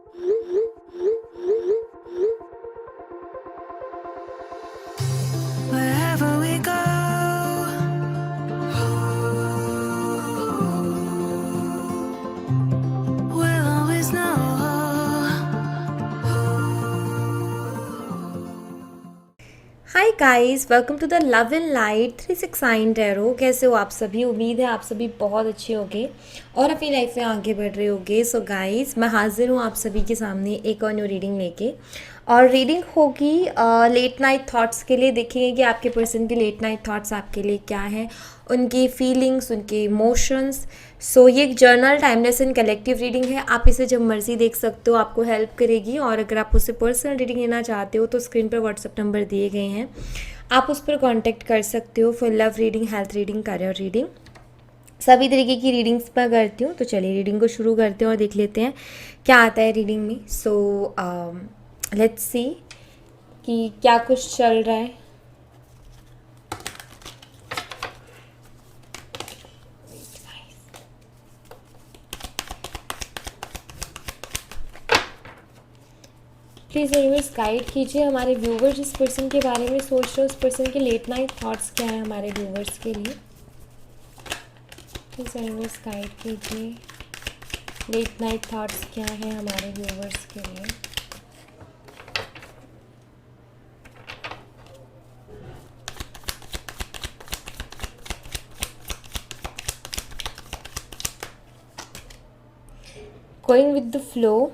Wherever we go, we'll always know. Hi guys, welcome to the love and light 369 tarot. कैसे हो आप सभी? उम्मीद है आप सभी बहुत अच्छे होंगे और अपनी लाइफ में आगे बढ़ रहे होंगे। सो गाइस, मैं हाजिर हूँ आप सभी के सामने एक और न्यू रीडिंग लेके। और रीडिंग होगी लेट नाइट थॉट्स के लिए। देखेंगे कि आपके पर्सन के लेट नाइट थॉट्स आपके लिए क्या हैं, उनकी फीलिंग्स, उनके इमोशंस। सो ये एक journal timeless and collective reading है। आप इसे जब मर्जी देख सकते हो, आपको हेल्प करेगी। और अगर आप उससे पर्सनल रीडिंग लेना चाहते हो तो स्क्रीन पर व्हाट्सएप नंबर दिए गए हैं, आप उस पर कांटेक्ट कर सकते हो for love reading, health reading, career reading, सभी तरीके की रीडिंग्स मैं करती हूँ। तो चलिए रीडिंग को शुरू करते हैं और देख लेते हैं क्या आता है रीडिंग में। सो लेट्स सी कि क्या कुछ चल रहा है। प्लीज़ यूनिवर्स गाइड कीजिए हमारे व्यूवर्स जिस पर्सन के बारे में सोच रहे हो, उस पर्सन के लेट नाइट थॉट्स क्या है हमारे व्यूवर्स के लिए। प्लीज़ यूनिवर्स गाइड कीजिए लेट नाइट थॉट्स क्या है हमारे व्यूवर्स के लिए। Going with the flow,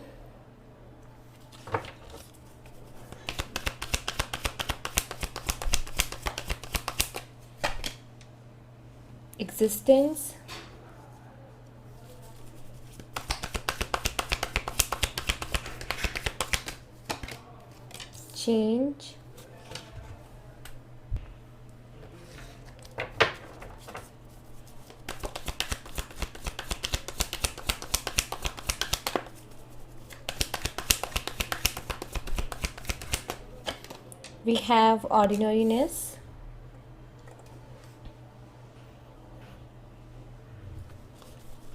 existence, change, we have ordinariness,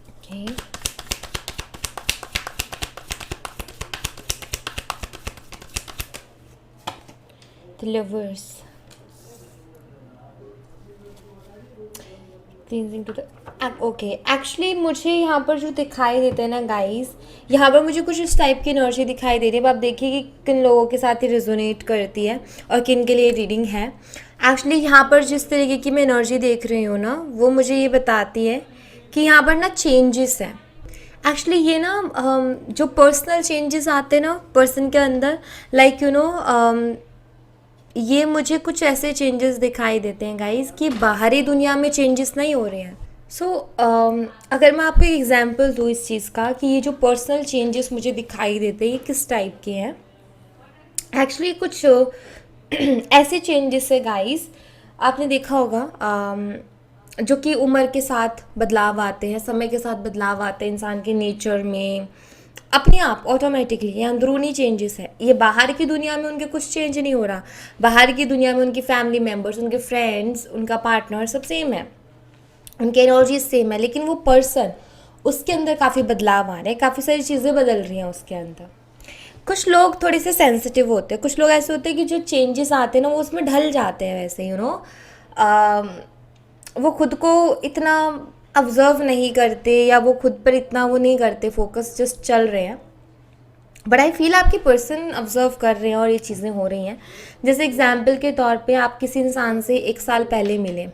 okay, the lovers, cleansing to the okay. Actually मुझे यहाँ पर जो दिखाई देते हैं ना गाइस, यहाँ पर मुझे कुछ इस टाइप की एनर्जी दिखाई दे रही है। अब आप देखिए कि किन लोगों के साथ ही रिजोनेट करती है और किन के लिए रीडिंग है। एक्चुअली यहाँ पर जिस तरीके की मैं एनर्जी देख रही हूँ ना, वो मुझे ये बताती है कि यहाँ पर ना चेंजेस है। एक्चुअली ये ना जो पर्सनल चेंजेस आते हैं ना पर्सन के अंदर, लाइक यू नो, ये मुझे कुछ ऐसे चेंजेस दिखाई देते हैं गाइस कि बाहरी दुनिया में चेंजेस नहीं हो रहे हैं। सो अगर मैं आपको एक एग्जांपल दूँ इस चीज़ का कि ये जो पर्सनल चेंजेस मुझे दिखाई देते हैं ये किस टाइप के हैं। एक्चुअली कुछ ऐसे चेंजेस है गाइस, आपने देखा होगा जो कि उम्र के साथ बदलाव आते हैं, समय के साथ बदलाव आते हैं इंसान के नेचर में, अपने आप ऑटोमेटिकली। ये अंदरूनी चेंजेस है। ये बाहर की दुनिया में उनके कुछ चेंज नहीं हो रहा। बाहर की दुनिया में उनकी फैमिली मेम्बर्स, उनके फ्रेंड्स, उनका पार्टनर सब सेम है, उनकी एनर्जी सेम है, लेकिन वो पर्सन, उसके अंदर काफ़ी बदलाव आ रहे हैं, काफ़ी सारी चीज़ें बदल रही हैं उसके अंदर। कुछ लोग थोड़े से सेंसिटिव होते हैं, कुछ लोग ऐसे होते हैं कि जो चेंजेस आते हैं ना वो उसमें ढल जाते हैं। वैसे यू नो वो खुद को इतना ऑब्जर्व नहीं करते या वो खुद पर इतना वो नहीं करते फोकस, जस्ट चल रहे हैं। बट आई फील आपकी पर्सन ऑब्जर्व कर रहे हैं और ये चीज़ें हो रही हैं। जैसे एग्जाम्पल के तौर पे आप किसी इंसान से 1 साल पहले मिले,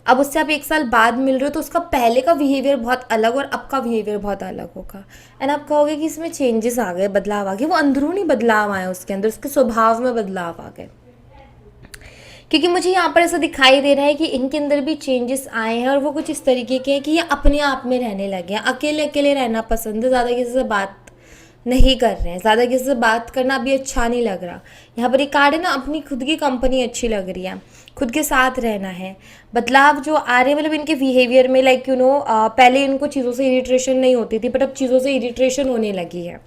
अब उससे आप 1 साल बाद मिल रहे हो, तो उसका पहले का बिहेवियर बहुत अलग और अब का बिहेवियर बहुत अलग होगा। एंड आप कहोगे कि इसमें चेंजेस आ गए, बदलाव आ गए। वो अंदरूनी बदलाव आए उसके अंदर, उसके स्वभाव में बदलाव आ गए। क्योंकि मुझे यहाँ पर ऐसा दिखाई दे रहा है कि इनके अंदर भी चेंजेस आए हैं और वो कुछ इस तरीके के हैं कि ये अपने आप में रहने लगे हैं, अकेले अकेले रहना पसंद है, ज़्यादा किसी से बात नहीं कर रहे हैं, ज़्यादा किसी से बात करना अभी अच्छा नहीं लग रहा। यहाँ पर एक कार्ड है ना, अपनी खुद की कंपनी अच्छी लग रही है, खुद के साथ रहना है। बदलाव जो आ रहे हैं मतलब इनके बिहेवियर में, लाइक यू नो, पहले इनको चीज़ों से इरिटेशन नहीं होती थी, बट अब चीज़ों से इरिटेशन होने लगी है।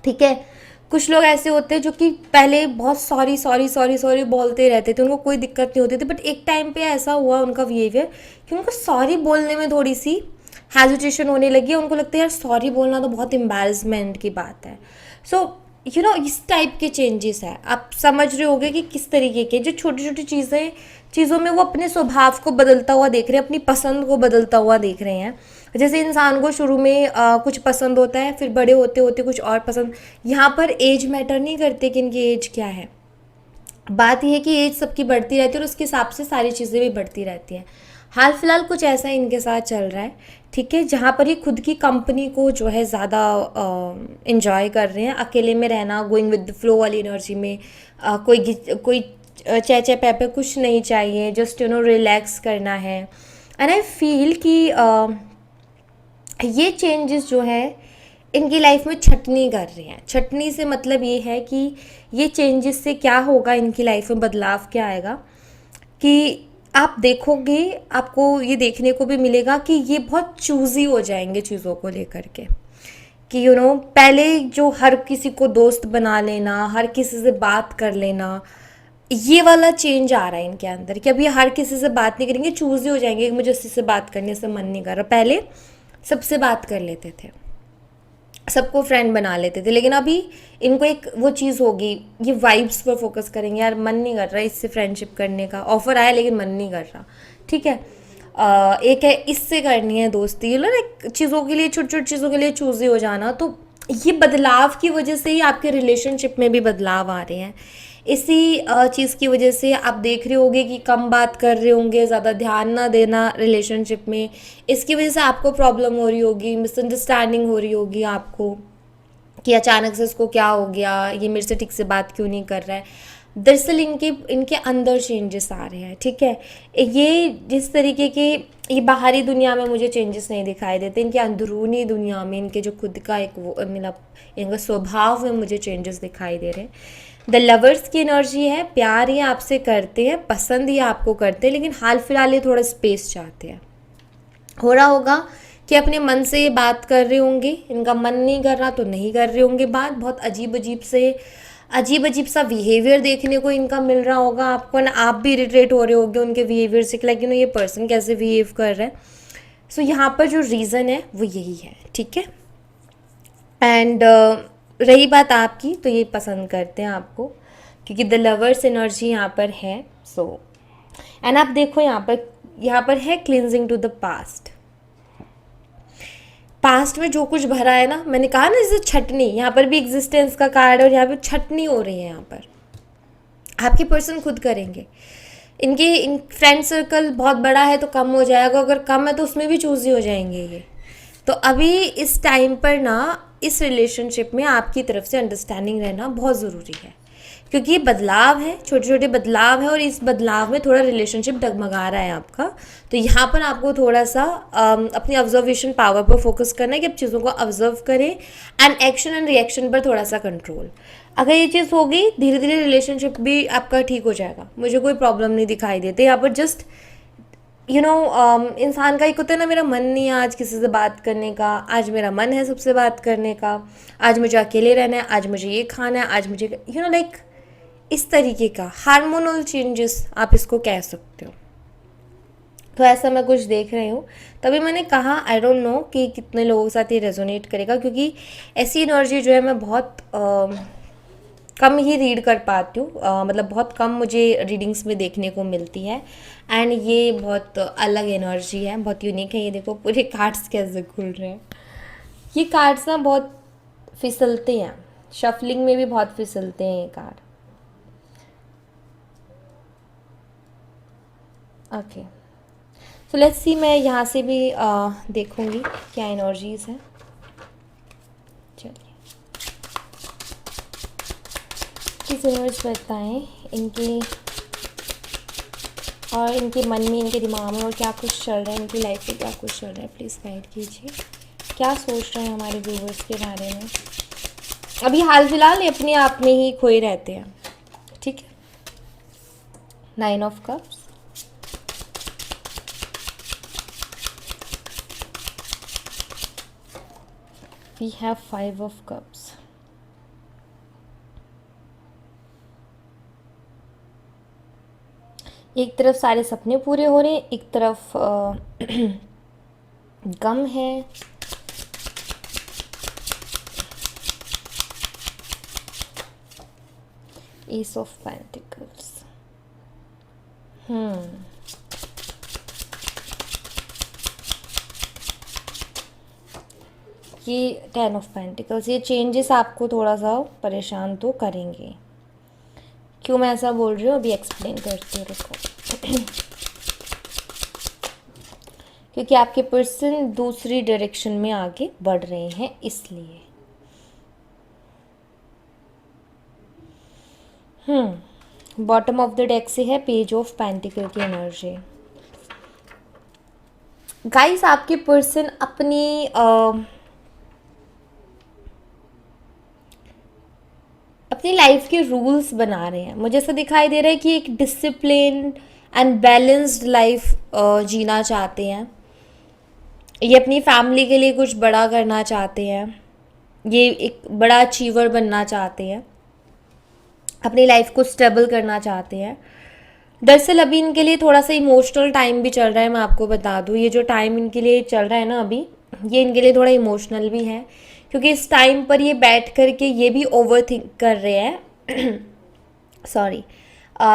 ठीक है, कुछ लोग ऐसे होते हैं जो कि पहले बहुत सॉरी सॉरी सॉरी सॉरी बोलते रहते थे, उनको कोई दिक्कत नहीं होती थी, बट एक टाइम पे ऐसा हुआ उनका बिहेवियर कि उनको सॉरी बोलने में थोड़ी सी हेजिटेशन होने लगी है, उनको लगता है यार सॉरी बोलना तो बहुत एम्बैरसमेंट की बात है। सो इस टाइप के चेंजेस है। आप समझ रहे होगे कि किस तरीके के जो छोटी छोटी चीज़ों में वो अपने स्वभाव को बदलता हुआ देख रहे हैं, अपनी पसंद को बदलता हुआ देख रहे हैं। जैसे इंसान को शुरू में कुछ पसंद होता है, फिर बड़े होते होते कुछ और पसंद। यहाँ पर एज मैटर नहीं करते कि इनकी एज क्या है, बात यह है कि एज सबकी बढ़ती रहती है और उसके हिसाब से सारी चीज़ें भी बढ़ती रहती हैं। हाल फिलहाल कुछ ऐसा इनके साथ चल रहा है, ठीक है, जहाँ पर ये खुद की कंपनी को जो है ज़्यादा इंजॉय कर रहे हैं, अकेले में रहना, गोइंग विद द फ्लो वाली एनर्जी में। कोई चे चे पे कुछ नहीं चाहिए, जस्ट रिलैक्स करना है। एंड आई फील कि ये चेंजेस जो है इनकी लाइफ में छटनी कर रहे हैं। छटनी से मतलब ये है कि ये चेंजेस से क्या होगा, इनकी लाइफ में बदलाव क्या आएगा कि आप देखोगे, आपको ये देखने को भी मिलेगा कि ये बहुत चूज़ी हो जाएंगे चीज़ों को लेकर के। कि पहले जो हर किसी को दोस्त बना लेना, हर किसी से बात कर लेना, ये वाला चेंज आ रहा है इनके अंदर कि अब ये हर किसी से बात नहीं करेंगे, चूज़ी हो जाएंगे कि मुझे किसी से बात करने से मन नहीं कर रहा। पहले सबसे बात कर लेते थे, सबको फ्रेंड बना लेते थे, लेकिन अभी इनको एक वो चीज़ होगी, ये वाइब्स पर फोकस करेंगे। यार मन नहीं कर रहा इससे फ्रेंडशिप करने का, ऑफर आया लेकिन मन नहीं कर रहा, ठीक है। एक है इससे करनी है दोस्ती, ना चीज़ों के लिए, छोटी छोटी चीज़ों के लिए चूज़ी हो जाना। तो ये बदलाव की वजह से ही आपके रिलेशनशिप में भी बदलाव आ रहे हैं। इसी चीज़ की वजह से आप देख रहे होंगे कि कम बात कर रहे होंगे, ज़्यादा ध्यान ना देना रिलेशनशिप में। इसकी वजह से आपको प्रॉब्लम हो रही होगी, मिसअंडरस्टैंडिंग हो रही होगी आपको कि अचानक से इसको क्या हो गया, ये मेरे से ठीक से बात क्यों नहीं कर रहा है। दरअसल इनके अंदर चेंजेस आ रहे हैं, ठीक है। ये जिस तरीके के ये बाहरी दुनिया में मुझे चेंजेस नहीं दिखाई देते, इनके अंदरूनी दुनिया में, इनके जो खुद का एक वो मतलब इनका स्वभाव में मुझे चेंजेस दिखाई दे रहे हैं। द लवर्स की एनर्जी है, प्यार ये आपसे करते हैं, पसंद ये आपको करते हैं, लेकिन हाल फिलहाल ये थोड़ा स्पेस चाहते हैं। हो रहा होगा कि अपने मन से ये बात कर रहे होंगे, इनका मन नहीं कर रहा तो नहीं कर रहे होंगे बात। बहुत अजीब अजीब सा बिहेवियर देखने को इनका मिल रहा होगा आपको ना, आप भी इरिटेट हो रहे होगे उनके बिहेवियर से, लाइक ये पर्सन कैसे बिहेव कर रहा है। सो यहाँ पर जो रीज़न है वो यही है, ठीक है। एंड रही बात आपकी, तो ये पसंद करते हैं आपको क्योंकि द लवर्स एनर्जी यहाँ पर है। सो एंड आप देखो यहाँ पर है क्लिनजिंग टू द पास्ट में जो कुछ भरा है ना, मैंने कहा ना जैसे छटनी, यहाँ पर भी एग्जिस्टेंस का कार्ड और यहाँ पे छटनी हो रही है। यहाँ पर आपके पर्सन खुद करेंगे। इनके फ्रेंड सर्कल बहुत बड़ा है तो कम हो जाएगा, अगर कम है तो उसमें भी चूज़ी हो जाएंगे ये। तो अभी इस टाइम पर ना इस रिलेशनशिप में आपकी तरफ से अंडरस्टैंडिंग रहना बहुत ज़रूरी है, क्योंकि ये बदलाव है, छोटे छोटे बदलाव है और इस बदलाव में थोड़ा रिलेशनशिप डगमगा रहा है आपका। तो यहाँ पर आपको थोड़ा सा अपनी ऑब्जर्वेशन पावर पर फोकस करना है कि आप चीज़ों को ऑब्जर्व करें एंड एक्शन एंड रिएक्शन पर थोड़ा सा कंट्रोल। अगर ये चीज़ होगी, धीरे धीरे रिलेशनशिप भी आपका ठीक हो जाएगा, मुझे कोई प्रॉब्लम नहीं दिखाई देती। यहाँ पर जस्ट इंसान का एक होता है ना, मेरा मन नहीं है आज किसी से बात करने का, आज मेरा मन है सबसे बात करने का, आज मुझे अकेले रहना है, आज मुझे ये खाना है, आज मुझे लाइक इस तरीके का हार्मोनल चेंजेस आप इसको कह सकते हो। तो ऐसा मैं कुछ देख रही हूँ, तभी मैंने कहा आई डोंट नो कि कितने लोगों के साथ ये रेजोनेट करेगा, क्योंकि ऐसी एनर्जी जो है मैं बहुत कम ही रीड कर पाती हूँ, मतलब बहुत कम मुझे रीडिंग्स में देखने को मिलती है। एंड ये बहुत अलग एनर्जी है, बहुत यूनिक है। ये देखो पूरे कार्ड्स कैसे खुल रहे हैं। ये कार्ड्स ना बहुत फिसलते हैं, शफलिंग में भी बहुत फिसलते हैं ये card. Okay, so let's see, मैं यहाँ से भी देखूँगी क्या एनर्जीज हैं। चलिए, किस एनर्जी बताएं इनकी और इनके मन में, इनके दिमाग में और क्या कुछ चल रहा है, इनकी लाइफ में क्या कुछ चल रहा है। प्लीज़ गाइड कीजिए, क्या सोच रहे हैं हमारे व्यूवर्स के बारे में। अभी हाल फिलहाल ये अपने आप में ही खोए रहते हैं, ठीक है। 9 of cups, we have 5 of cups, एक तरफ सारे सपने पूरे हो रहे हैं, एक तरफ गम है, एस ऑफ पेंटिकल्स, ये 10 ऑफ पेंटिकल्स। ये चेंजेस आपको थोड़ा सा परेशान तो करेंगे। क्यों मैं ऐसा बोल रही हूँ अभी एक्सप्लेन करती हूँ, रुको। क्योंकि आपके पर्सन दूसरी डायरेक्शन में आगे बढ़ रहे हैं इसलिए। बॉटम ऑफ द डेक से है पेज ऑफ पेंटिकल की एनर्जी। गाइस आपके पर्सन अपनी लाइफ के रूल्स बना रहे हैं। मुझे ऐसा दिखाई दे रहा है कि एक डिसिप्लिन एंड बैलेंस्ड लाइफ जीना चाहते हैं। ये अपनी फैमिली के लिए कुछ बड़ा करना चाहते हैं। ये एक बड़ा अचीवर बनना चाहते हैं, अपनी लाइफ को स्टेबल करना चाहते हैं। दरअसल अभी इनके लिए थोड़ा सा इमोशनल टाइम भी चल रहा है। मैं आपको बता दूँ, ये जो टाइम इनके लिए चल रहा है ना अभी, ये इनके लिए थोड़ा इमोशनल भी है। क्योंकि इस टाइम पर ये बैठ कर के ये भी ओवर थिंक कर रहे हैं सॉरी,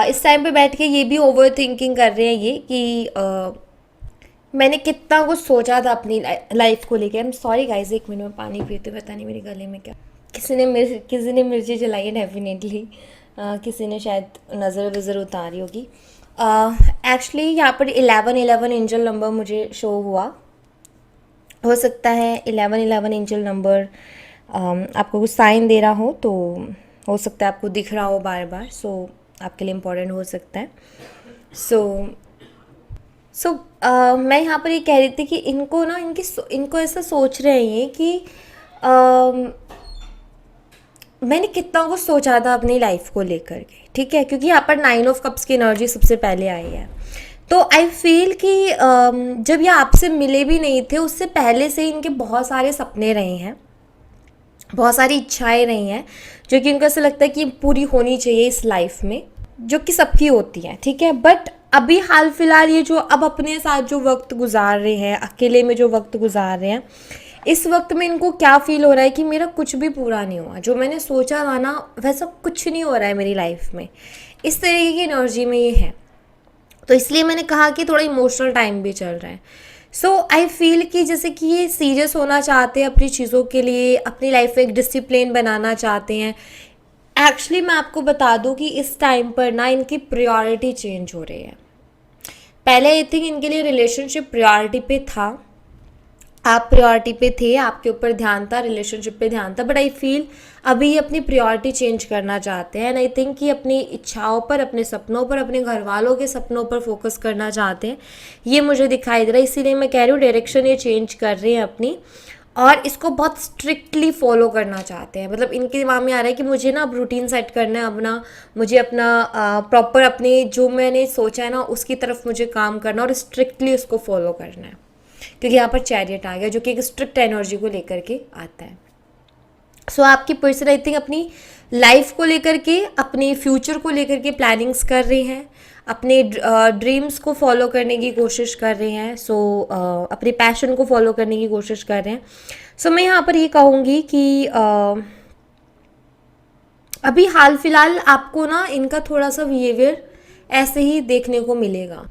इस टाइम पे बैठ के ये भी ओवर थिंकिंग कर रहे हैं ये कि मैंने कितना कुछ सोचा था अपनी लाइफ को लेके। आई एम सॉरी गाइज, एक मिनट में पानी पीते, पता नहीं मेरे गले में क्या, किसी ने मिर्ची जलाई है डेफिनेटली। किसी ने शायद नज़र वज़र उतारी होगी। एक्चुअली यहाँ पर 11 एंजल नंबर मुझे शो हुआ। हो सकता है 11 एंजल नंबर आपको कुछ साइन दे रहा हो सकता है आपको दिख रहा हो बार बार। सो आपके लिए इम्पोर्टेंट हो सकता है। सो मैं यहाँ पर ये कह रही थी कि इनको ना इनको ऐसा सोच रहे हैं ये कि मैंने कितना कुछ सोचा था अपनी लाइफ को लेकर के, ठीक है। क्योंकि यहाँ पर 9 ऑफ कप्स की एनर्जी सबसे पहले आई है। तो आई फील कि जब ये आपसे मिले भी नहीं थे उससे पहले से इनके बहुत सारे सपने रहे हैं, बहुत सारी इच्छाएं रही हैं, जो कि उनको ऐसा लगता है कि पूरी होनी चाहिए इस लाइफ में, जो कि सबकी होती हैं, ठीक है। बट अभी हाल फिलहाल ये जो अब अपने साथ जो वक्त गुजार रहे हैं, अकेले में जो वक्त गुजार रहे हैं, इस वक्त में इनको क्या फील हो रहा है कि मेरा कुछ भी पूरा नहीं हुआ। जो मैंने सोचा था ना वैसा कुछ नहीं हो रहा है मेरी लाइफ में। इस तरीके की एनर्जी में ये है। तो इसलिए मैंने कहा कि थोड़ा इमोशनल टाइम भी चल रहा है। सो आई फील कि जैसे कि ये सीरियस होना चाहते हैं अपनी चीज़ों के लिए, अपनी लाइफ में एक डिसिप्लिन बनाना चाहते हैं। एक्चुअली मैं आपको बता दूं कि इस टाइम पर ना इनकी प्रायोरिटी चेंज हो रही है। पहले आई थिंक इनके लिए रिलेशनशिप प्रायोरिटी पे था, आप प्रायोरिटी पे थे, आपके ऊपर ध्यान था, रिलेशनशिप पे ध्यान था। बट आई फील अभी ये अपनी प्रायोरिटी चेंज करना चाहते हैं। एंड आई थिंक कि अपनी इच्छाओं पर, अपने सपनों पर, अपने घर वालों के सपनों पर फोकस करना चाहते हैं, ये मुझे दिखाई दे रहा है। इसीलिए मैं कह रही हूँ डायरेक्शन ये चेंज कर रहे हैं अपनी, और इसको बहुत स्ट्रिक्टली फॉलो करना चाहते हैं। मतलब इनके दिमाग में आ रहा है कि मुझे ना अब रूटीन सेट करना है अपना, मुझे अपना प्रॉपर अपने जो मैंने सोचा है ना उसकी तरफ मुझे काम करना और स्ट्रिक्टली उसको फॉलो करना है। क्योंकि यहाँ पर चैरियट आ गया जो कि एक स्ट्रिक्ट एनर्जी को लेकर के आता है। सो आपकी पर्सन आई थिंक अपनी लाइफ को लेकर के, अपने फ्यूचर को लेकर के प्लानिंग्स कर रहे हैं, अपने ड्रीम्स को फॉलो करने की कोशिश कर रहे हैं। अपने पैशन को फॉलो करने की कोशिश कर रहे हैं। सो मैं यहाँ पर ये कहूँगी कि अभी हाल फिलहाल आपको ना इनका थोड़ा सा बिहेवियर ऐसे ही देखने को मिलेगा,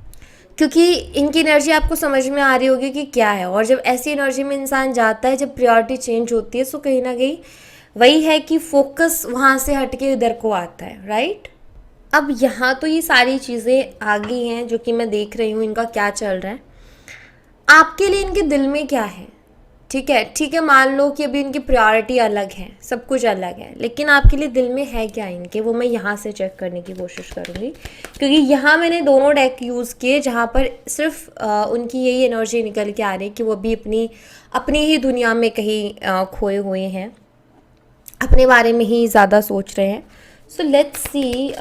क्योंकि इनकी एनर्जी आपको समझ में आ रही होगी कि क्या है। और जब ऐसी एनर्जी में इंसान जाता है, जब प्रायोरिटी चेंज होती है, तो कहीं ना कहीं वही है कि फोकस वहाँ से हट के इधर को आता है, राइट। अब यहाँ तो ये सारी चीज़ें आ गई हैं जो कि मैं देख रही हूँ इनका क्या चल रहा है। आपके लिए इनके दिल में क्या है, ठीक है, मान लो कि अभी इनकी प्रायोरिटी अलग है, सब कुछ अलग है, लेकिन आपके लिए दिल में है क्या इनके, वो मैं यहाँ से चेक करने की कोशिश करूँगी। क्योंकि यहाँ मैंने दोनों डेक यूज़ किए जहाँ पर सिर्फ उनकी यही एनर्जी निकल के आ रही है कि वो अभी अपनी ही दुनिया में कहीं खोए हुए हैं, अपने बारे में ही ज़्यादा सोच रहे हैं। सो लेट्स सी,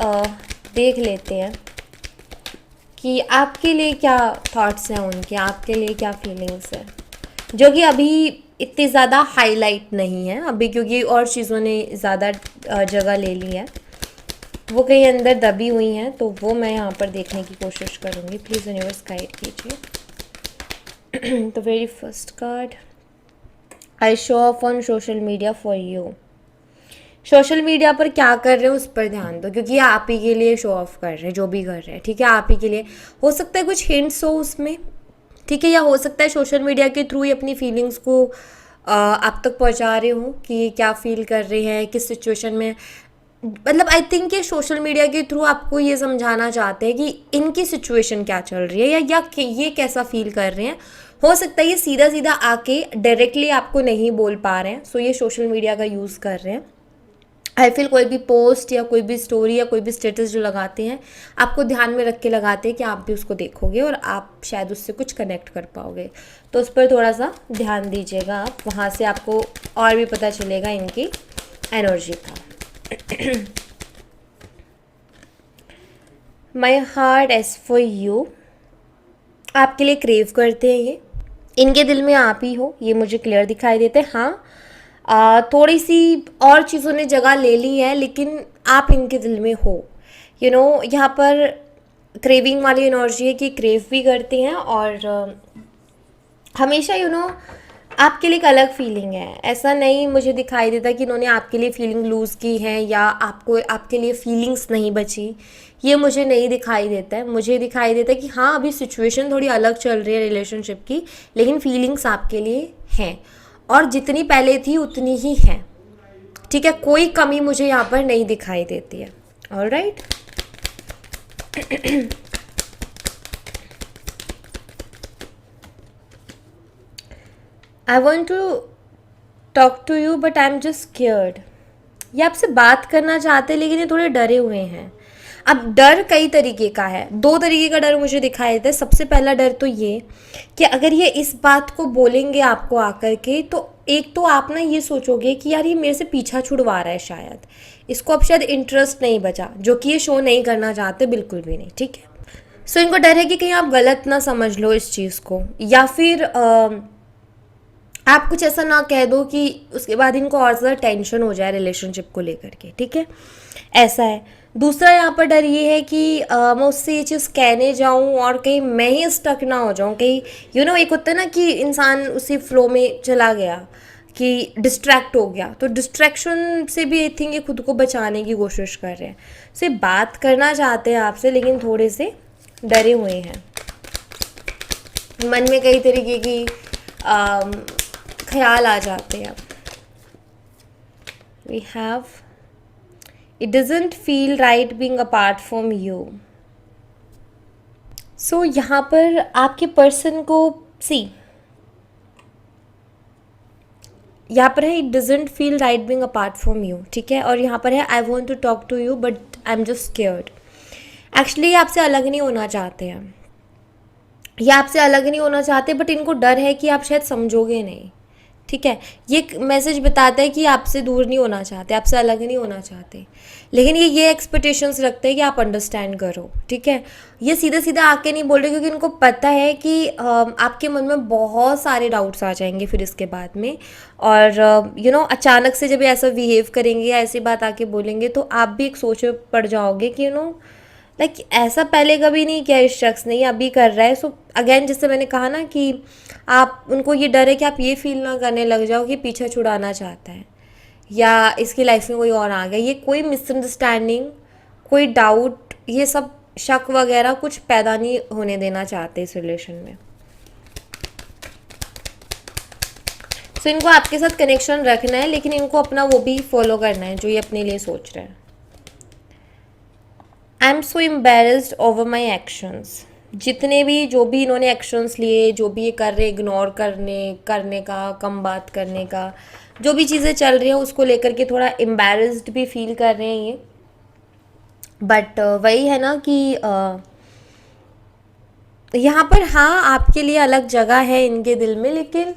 देख लेते हैं कि आपके लिए क्या थॉट्स हैं उनके, आपके लिए क्या फीलिंग्स है, जो कि अभी इतनी ज़्यादा हाईलाइट नहीं है अभी, क्योंकि और चीज़ों ने ज़्यादा जगह ले ली है, वो कहीं अंदर दबी हुई हैं। तो वो मैं यहाँ पर देखने की कोशिश करूँगी। प्लीज़ यूनिवर्स गाइड कीजिए। तो very first card, I show off on social media for you. Social media पर क्या कर रहे हैं उस पर ध्यान दो, क्योंकि ये आप ही के लिए शो ऑफ कर रहे हैं, जो भी कर रहे हैं, ठीक है, आप ही के लिए। हो सकता है कुछ हिंट्स हो उसमें, ठीक है, या हो सकता है सोशल मीडिया के थ्रू ही अपनी फीलिंग्स को आप तक पहुंचा रहे हो कि ये क्या फील कर रहे हैं, किस सिचुएशन में। मतलब आई थिंक ये सोशल मीडिया के थ्रू आपको ये समझाना चाहते हैं कि इनकी सिचुएशन क्या चल रही है, या ये कैसा फील कर रहे हैं। हो सकता है ये सीधा सीधा आके डायरेक्टली आपको नहीं बोल पा रहे हैं, सो ये सोशल मीडिया का यूज़ कर रहे हैं। आई फील कोई भी पोस्ट या कोई भी स्टोरी या कोई भी स्टेटस जो लगाते हैं, आपको ध्यान में रख के लगाते हैं कि आप भी उसको देखोगे और आप शायद उससे कुछ कनेक्ट कर पाओगे। तो उस पर थोड़ा सा ध्यान दीजिएगा आप, वहाँ से आपको और भी पता चलेगा इनकी एनर्जी का। My heart aches for you, आपके लिए क्रेव करते हैं ये, इनके दिल में आप ही हो, ये मुझे क्लियर दिखाई देते हैं। हाँ, थोड़ी सी और चीज़ों ने जगह ले ली है, लेकिन आप इनके दिल में हो। यहाँ पर क्रेविंग वाली एनर्जी है कि क्रेव भी करते हैं, और हमेशा आपके लिए एक अलग फीलिंग है। ऐसा नहीं मुझे दिखाई देता कि इन्होंने आपके लिए फीलिंग लूज़ की है या आपके लिए फीलिंग्स नहीं बची, ये मुझे नहीं दिखाई देता है। मुझे दिखाई देता है कि हाँ, अभी सिचुएशन थोड़ी अलग चल रही है रिलेशनशिप की, लेकिन फीलिंग्स आपके लिए हैं, और जितनी पहले थी उतनी ही हैं, ठीक है, कोई कमी मुझे यहाँ पर नहीं दिखाई देती है। Alright, I want to talk to you but I am just scared. ये आपसे बात करना चाहते हैं, लेकिन ये थोड़े डरे हुए हैं। अब डर कई तरीके का है, दो तरीके का डर मुझे दिखाई देता है। सबसे पहला डर तो ये कि अगर ये इस बात को बोलेंगे आपको आकर के, तो एक तो आप ना ये सोचोगे कि यार ये मेरे से पीछा छुड़वा रहा है, शायद इसको अब शायद इंटरेस्ट नहीं बचा, जो कि ये शो नहीं करना चाहते, बिल्कुल भी नहीं, ठीक है। सो इनको डर है कि कहीं आप गलत ना समझ लो इस चीज़ को, या फिर आप कुछ ऐसा ना कह दो कि उसके बाद इनको और ज़्यादा टेंशन हो जाए रिलेशनशिप को लेकर के, ठीक है, ऐसा है। दूसरा यहाँ पर डर ये है कि मैं उससे ये चीज़ कहने जाऊँ और कहीं मैं ही स्टक ना हो जाऊँ, कहीं एक होता है ना कि इंसान उसी फ्लो में चला गया, कि डिस्ट्रैक्ट हो गया, तो डिस्ट्रैक्शन से भी आई थिंक ये खुद को बचाने की कोशिश कर रहे हैं। सो ये बात करना चाहते हैं आपसे, लेकिन थोड़े से डरे हुए हैं, मन में कई तरीके की ख्याल आ जाते हैं। We have it doesn't feel right being apart from you. So यहाँ पर आपके पर्सन को यहाँ पर है it doesn't feel right being apart from you, ठीक है, और यहाँ पर है I want to talk to you but I am just scared. Actually आपसे अलग नहीं होना चाहते हैं, ये आपसे अलग नहीं होना चाहते, बट इनको डर है कि आप शायद समझोगे नहीं, ठीक है। ये मैसेज बताता है कि आपसे दूर नहीं होना चाहते, आपसे अलग नहीं होना चाहते, लेकिन ये एक्सपेक्टेशंस रखते हैं कि आप अंडरस्टैंड करो, ठीक है। ये सीधा सीधा आके नहीं बोल रहे, क्योंकि इनको पता है कि आपके मन में बहुत सारे डाउट्स आ जाएंगे फिर इसके बाद में, और अचानक से जब ऐसा बिहेव करेंगे या ऐसी बात आके बोलेंगे, तो आप भी एक सोच में पड़ जाओगे कि लाइक ऐसा पहले कभी नहीं किया इस शख्स ने, ये अभी कर रहा है। सो अगेन, जैसे मैंने कहा ना कि आप उनको ये डर है कि आप ये फील ना करने लग जाओ कि पीछा छुड़ाना चाहता है या इसकी लाइफ में कोई और आ गया। ये कोई मिसअंडरस्टैंडिंग, कोई डाउट, ये सब शक वगैरह कुछ पैदा नहीं होने देना चाहते इस रिलेशन में। सो इनको आपके साथ कनेक्शन रखना है, लेकिन इनको अपना वो भी फॉलो करना है जो ये अपने लिए सोच रहे हैं। I am so embarrassed over my actions. जितने भी जो भी इन्होंने एक्शंस लिए, जो भी ये कर रहे, इग्नोर करने का, कम बात करने का, जो भी चीज़ें चल रही हैं उसको लेकर के थोड़ा एम्बेरस्ड भी फील कर रहे हैं ये। बट वही है ना कि यहाँ पर हाँ, आपके लिए अलग जगह है इनके दिल में, लेकिन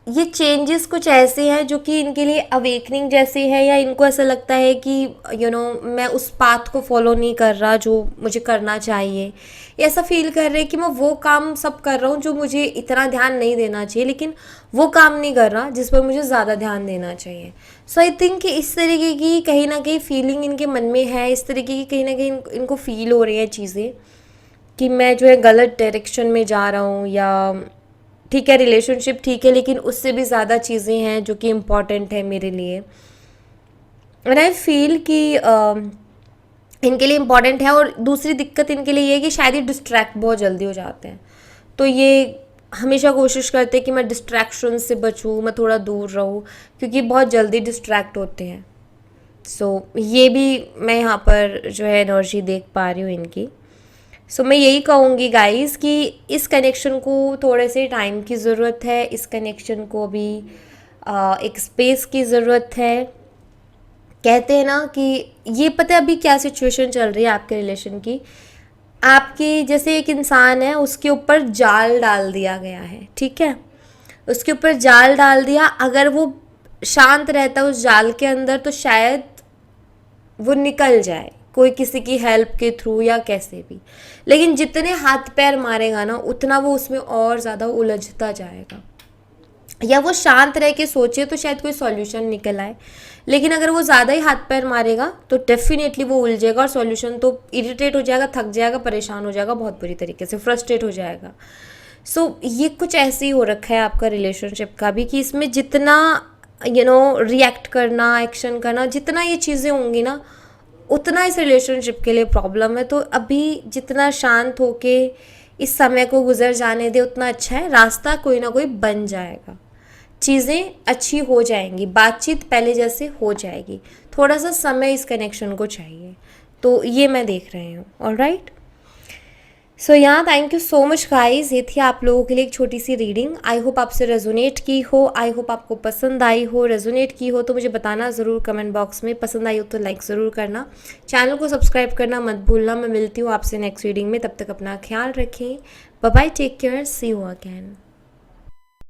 ये चेंजेस कुछ ऐसे हैं जो कि इनके लिए अवेकनिंग जैसे है, या इनको ऐसा लगता है कि मैं उस पाथ को फॉलो नहीं कर रहा जो मुझे करना चाहिए। ऐसा फील कर रहे हैं कि मैं वो काम सब कर रहा हूँ जो मुझे इतना ध्यान नहीं देना चाहिए, लेकिन वो काम नहीं कर रहा जिस पर मुझे ज़्यादा ध्यान देना चाहिए। सो आई थिंक कि इस तरीके की कहीं ना कहीं फीलिंग इनके मन में है, इस तरीके की कहीं ना कहीं इनको फील हो रही है चीज़ें कि मैं जो है गलत डायरेक्शन में जा रहा हूँ, या ठीक है रिलेशनशिप ठीक है लेकिन उससे भी ज़्यादा चीज़ें हैं जो कि इम्पॉर्टेंट है मेरे लिए। एंड आई फील कि इनके लिए इम्पॉर्टेंट है। और दूसरी दिक्कत इनके लिए ये है कि शायद ये डिस्ट्रैक्ट बहुत जल्दी हो जाते हैं, तो ये हमेशा कोशिश करते हैं कि मैं डिस्ट्रैक्शन से बचूँ, मैं थोड़ा दूर रहूँ, क्योंकि बहुत जल्दी डिस्ट्रैक्ट होते हैं। सो ये भी मैं यहाँ पर जो है एनर्जी देख पा रही हूँ इनकी। सो मैं यही कहूँगी गाइस कि इस कनेक्शन को थोड़े से टाइम की ज़रूरत है, इस कनेक्शन को अभी एक स्पेस की ज़रूरत है। कहते हैं ना कि ये पता है अभी क्या सिचुएशन चल रही है आपके रिलेशन की। आपकी जैसे एक इंसान है, उसके ऊपर जाल डाल दिया गया है, ठीक है, उसके ऊपर जाल डाल दिया। अगर वो शांत रहता उस जाल के अंदर तो शायद वो निकल जाए, कोई किसी की हेल्प के थ्रू या कैसे भी। लेकिन जितने हाथ पैर मारेगा ना उतना वो उसमें और ज़्यादा उलझता जाएगा। या वो शांत रह के सोचे तो शायद कोई सॉल्यूशन निकल आए, लेकिन अगर वो ज़्यादा ही हाथ पैर मारेगा तो डेफिनेटली वो उलझेगा और सॉल्यूशन तो इरिटेट हो जाएगा, थक जाएगा, परेशान हो जाएगा, बहुत बुरी तरीके से फ्रस्ट्रेट हो जाएगा। सो ये कुछ ऐसे ही हो रखा है आपका रिलेशनशिप का भी कि इसमें जितना रिएक्ट करना, एक्शन करना, जितना ये चीज़ें होंगी ना उतना इस रिलेशनशिप के लिए प्रॉब्लम है। तो अभी जितना शांत होके इस समय को गुजर जाने दे उतना अच्छा है। रास्ता कोई ना कोई बन जाएगा, चीज़ें अच्छी हो जाएंगी, बातचीत पहले जैसे हो जाएगी। थोड़ा सा समय इस कनेक्शन को चाहिए, तो ये मैं देख रही हूँ। ऑलराइट, सो यहाँ thank you so much guys. ये थी आप लोगों के लिए एक छोटी सी रीडिंग। आई होप आपसे रेजोनेट की हो, आई होप आपको पसंद आई हो। रेजोनेट की हो तो मुझे बताना ज़रूर कमेंट बॉक्स में, पसंद आई हो तो लाइक ज़रूर करना, चैनल को सब्सक्राइब करना मत भूलना। मैं मिलती हूँ आपसे नेक्स्ट रीडिंग में, तब तक अपना ख्याल रखें। Bye bye, take care, see you again.